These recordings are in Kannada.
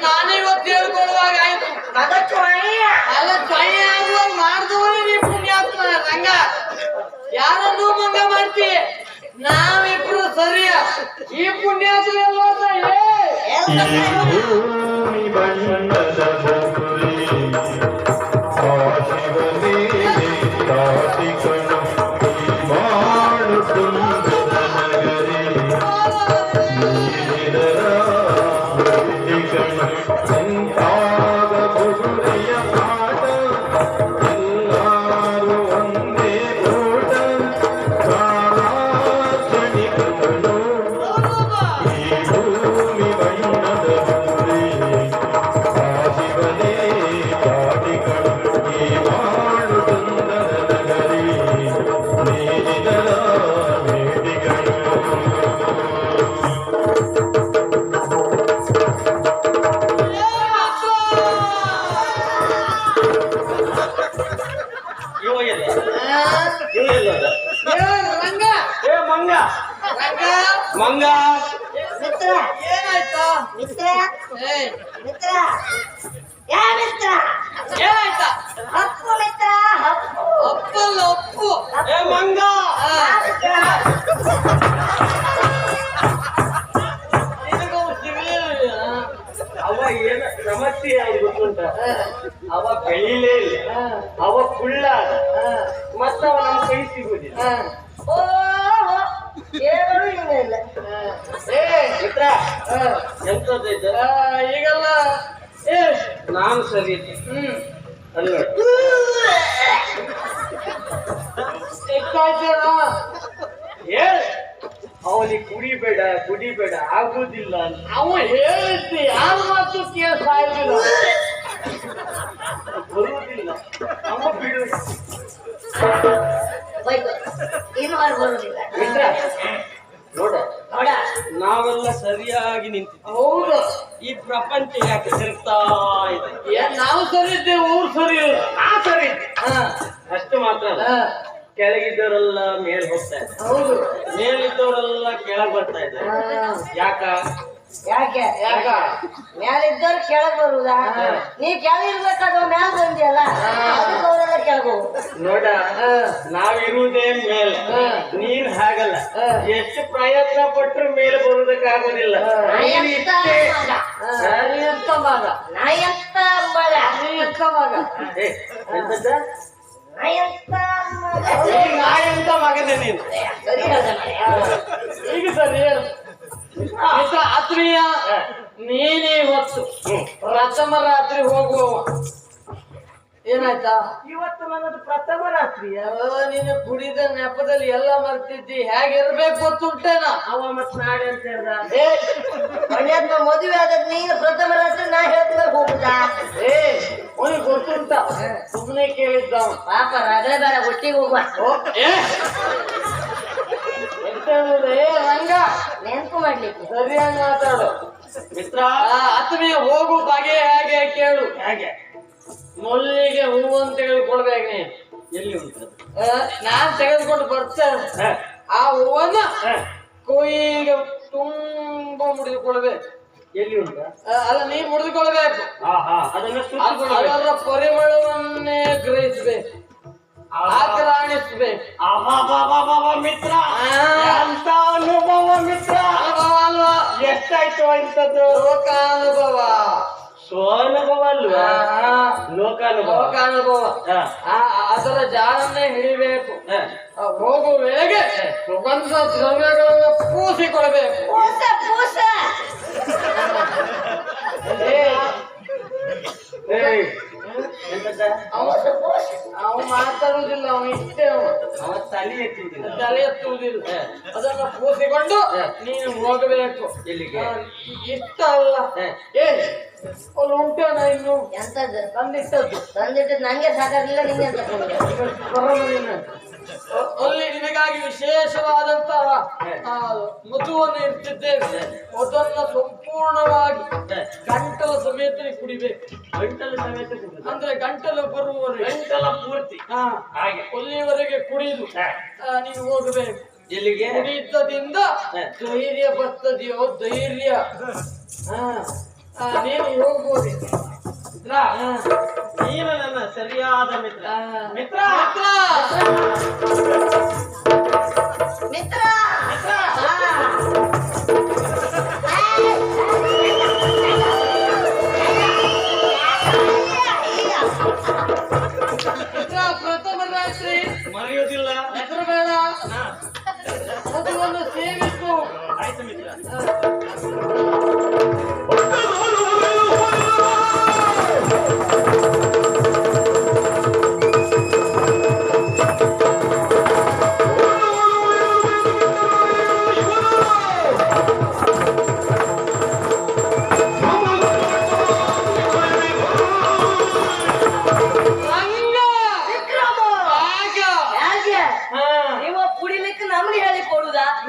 ನಾನೇ ಇವತ್ತು ಹೇಳ್ಕೊಳ್ಳುವಾಗ ಆಯ್ತು ಮಾಡಿದವನೇ ಪುಣ್ಯಾತ್ಮ ರಂಗ ಯಾರನ್ನೂ ಮಂಗ ಮಾಡ್ತಿ ನಾವಿಬ್ರು ಸರಿಯ ಈ ಪುಣ್ಯಾತ್ಮ ಮಂಗ ಮಿತ್ರ ಏನಾಯ್ತಾ ಮಿತ್ರ ಮಿತ್ರ ಮಿತ್ರ ಏನಾಯ್ತಾ ಹಪ್ಪು ಮಿತ್ರ ಹಪ್ಪು ಒಪ್ಪಲ್ಲ ಒಪ್ಪು ಮಂಗ ಅವ ಏನ ಸಮಸ್ಯೆ ಯಾವ್ದು ಗೊತ್ತುಂಟ ಅವ ಬೆಳಿಲೇ ಇಲ್ಲ ಅವ ಕುಳ್ಳ ಮತ್ತ ಅವ ನಮ್ಮ ಕೈ ಸಿಗುದಿಲ್ಲ ಏನೂ ಇಲ್ಲ ಮಿತ್ರ ಎಂತದ್ದು ಈಗೆಲ್ಲ ನಾನು ಸರಿ ಅಲ್ವ ಅವನಿಗೆ ಕುಡಿಬೇಡ ಆಗುದಿಲ್ಲ ಅವ ಹೇಳಿದ್ದಿ ಯಾರ ಮಾತು ಕೇಳ್ಸ ಬರುವುದಿಲ್ಲ ಅಮ್ಮ ಬಿಡು ಇನ್ನು ಬರುವುದಿಲ್ಲ ಮಿತ್ರ ನೋಡ ನೋಡ ನಾವೆಲ್ಲ ಸರಿಯಾಗಿ ನಿಂತಿದ್ವಿ ಹೌದು ಈ ಪ್ರಪಂಚ ಯಾಕೆ ತಿರುಗ್ತಾ ಇದೆ ನಾವು ಸರಿ ಇದ್ದೇವೆ ಊರು ಸರಿ ಇಲ್ಲ ನಾ ಸರಿ ಅಷ್ಟು ಮಾತ್ರ ಅಲ್ಲ ಕೆಳಗಿದ್ದವರೆಲ್ಲ ಮೇಲ್ ಹೋಗ್ತಾ ಇದ್ದಾರೆ ಹೌದು ಮೇಲಿದ್ದವರೆಲ್ಲ ಕೆಳಗ್ ಬರ್ತಾ ಇದ್ದಾರೆ ಯಾಕೆ ಯಾಕ ಮ್ಯಾಲಿದ್ದವ್ರು ಕೆಳಗ್ ಬರುದಾ ನೀ ಕೆಳಗಿರ್ಬೇಕಾದ್ರೆ ಮ್ಯಾಲ ಬಂದಿಯಲ್ಲ ಅದಕ್ಕೆ ಅವರೆಲ್ಲ ಕೆಳಗ್ ಹೋಗು ನೋಡ ನಾವಿರುವುದೇ ಮೇಲೆ ನೀನ್ ಹಾಗಲ್ಲ ಎಷ್ಟು ಪ್ರಯತ್ನ ಪಟ್ಟರು ಮೇಲೆ ಬರುವುದಕ್ಕಾಗೋದಿಲ್ಲ ನಾ ಎಂತ ಮಗ ಎಂತ ಮಗನೇ ನೀನು ಈಗ ಸರಿ ಆತ್ಮೀಯ ನೀನೇ ಹೊತ್ತು ಪ್ರಥಮ ರಾತ್ರಿ ಹೋಗುವವ ಏನಾಯ್ತಾ ಇವತ್ತು ನನ್ನದು ಪ್ರಥಮ ರಾತ್ರಿ ನೀನು ಕುಡಿದ ನೆಪದಲ್ಲಿ ಎಲ್ಲ ಮರ್ತಿದ್ದಿ ಹೇಗಿರ್ಬೇಕು ಗೊತ್ತುಂಟೇನ ಅವ ಮತ್ ನಾಳೆ ಅಂತ ಹೇಳ್ದ ಮದುವೆ ಆದ ನೀನು ಪ್ರಥಮ ರಾತ್ರಿ ನಾ ಹೇಳ್ತಿದ್ರೆ ಹೋಗುದಾ ಅವನಿಗೆ ಗೊತ್ತುಂಟ ಸುಮ್ಮನೆ ಕೇಳಿದ್ದ ಪಾಪ ರಗಳೆ ಬೇಡ ಒಟ್ಟಿಗೆ ಹೋಗುವ ರಂಗ ನೆನಪು ಮಾಡ್ಲಿಕ್ಕೆ ಸರಿಯಾಗಿ ಮಾತಾಡು ಮಿತ್ರ ಆತ್ಮೀಯ ಹೋಗು ಬಗೆ ಹೇಗೆ ಕೇಳು ಹೇಗೆ ಮೊಲ್ಲಿಗೆ ಹೂವು ಅಂತ ಹೇಳಿ ಕೊಡ್ಬೇಕು ನೀನು ಎಲ್ಲಿ ಉಂಟು? ನಾನ್ ತೆಗೆದುಕೊಂಡು ಬರ್ತೇನೆ. ಆ ಹೂವನ್ನ ಕೊಯ್ಗೆ ತುಂಬಾ ಮುಡಿದುಕೊಳ್ಬೇಕು. ಎಲ್ಲಿ ಉಂಟ? ಅಲ್ಲ, ನೀ ಮುಡಿದುಕೊಳ್ಬೇಕು. ಅದರ ಪರಿಮಳವನ್ನೇ ಗ್ರಹಿಸ್ಬೇಕು, ಆಕ್ರಾಣಿಸ್ಬೇಕು. ಮಿತ್ರ, ಅಂತ ಅನುಭವ ಮಿತ್ರ. ಅನುಭವ ಅಲ್ವಾ? ಎಷ್ಟಾಯ್ತು ಇಂಥದ್ದು? ಲೋಕಾನುಭವ. ಸ್ವಾನುಭವ ಅಲ್ವಾ? ಲೋಕಾನುಭವ. ಲೋಕಾನುಭವ. ಅದರ ಜಾಡನ್ನೇ ಹಿಡಿಬೇಕು. ಹೋಗುವ ವೇಳೆಗೆ ಸುಗಂಧ ದ್ರವ್ಯಗಳನ್ನು ಪೂಸಿಕೊಳ್ಬೇಕು. ಅವ ಮಾತಾಡುವುದಿಲ್ಲ, ಅವನು ಇಷ್ಟೇ. ಅವ ತಲೆ ಎತ್ತುವುದಿಲ್ಲ, ತಲೆ ಎತ್ತುವುದಿಲ್ಲ. ಅದನ್ನ ಪೂಸಿಕೊಂಡು ನೀನು ಹೋಗಬೇಕು. ಎಲ್ಲಿಗೆ? ಇಷ್ಟ ಅಲ್ಲ. ಅಲ್ಲಿ ಉಂಟೇನ ಇನ್ನು ಎಂತದ್ದು ತಂದಿಟ್ಟದ್ದು? ತಂದಿಟ್ಟು ನಂಗೆ ಸಾಕಾಗಿಲ್ಲ, ನಿಂಗೆ ಅಂತ ಅಲ್ಲಿ ನಿನಗಾಗಿ ವಿಶೇಷವಾದಂತಹ ಮಧುವನ್ನು ಇರ್ತಿದ್ದೇವೆ. ಅದನ್ನ ಸಂಪೂರ್ಣವಾಗಿ ಗಂಟಲ ಸಮೇತ ಕುಡಿಬೇಕು. ಗಂಟಲ ಸಮೇತ ಅಂದ್ರೆ ಗಂಟಲು ಬರುವವರೆಗೆ, ಗಂಟಲ ಪೂರ್ತಿ ಹಾಗೆ ಅಲ್ಲಿವರೆಗೆ ಕುಡಿದು ನೀನು ಹೋಗಬೇಕು. ಎಲ್ಲಿಗೆ? ಕುಡಿತದಿಂದ ಧೈರ್ಯ ಬರ್ತದೆಯೋ ಧೈರ್ಯ. ನೀನು ಹೋಗ್ಬೋದು. ನೀನು ನನ್ನ ಸರಿಯಾದ ಮಿತ್ರ. ಮಿತ್ರ ಮಿತ್ರ ಪ್ರಥಮ ರಾತ್ರಿ ಮರೆಯುವುದಿಲ್ಲ. ಹೆಸರು ಬೇಡ, ಮಧುವನ್ನು ಸೇವಿಸು. ಆಯ್ತು ಮಿತ್ರ.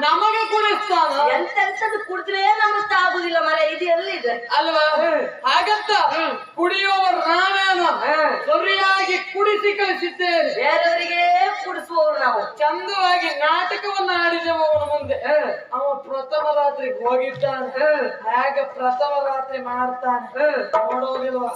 ನಮಗೆ ಕುಡಿಸ್ತಾನ. ಎಂತೆಂತದ್ದು ಕುಡಿದ್ರೆ ನಮ್ಗೆ ಆಗುದಿಲ್ಲ ಮರ. ಇದು ಎಲ್ಲಿದೆ ಅಲ್ವಾ? ಹಾಗಂತ ಕುಡಿಯುವ ನಾವೇನು ಸರಿಯಾಗಿ ಕುಡಿಸಿ ಕಳಿಸಿದ್ದೇನೆ. ಬೇರೆಯವರಿಗೆ ಕುಡಿಸುವವರು ನಾವು. ಚಂದವಾಗಿ ನಾಟಕವನ್ನ ಆಡಿದೆವು ಅವನ ಮುಂದೆ. ಅವ ಪ್ರಥಮ ರಾತ್ರಿಗೆ ಹೋಗಿದ್ದಾನೆ. ಹೇಗೆ ಪ್ರಥಮ ರಾತ್ರಿ ಮಾಡ್ತಾನೆ ನೋಡೋದಿಲ್ವಾ?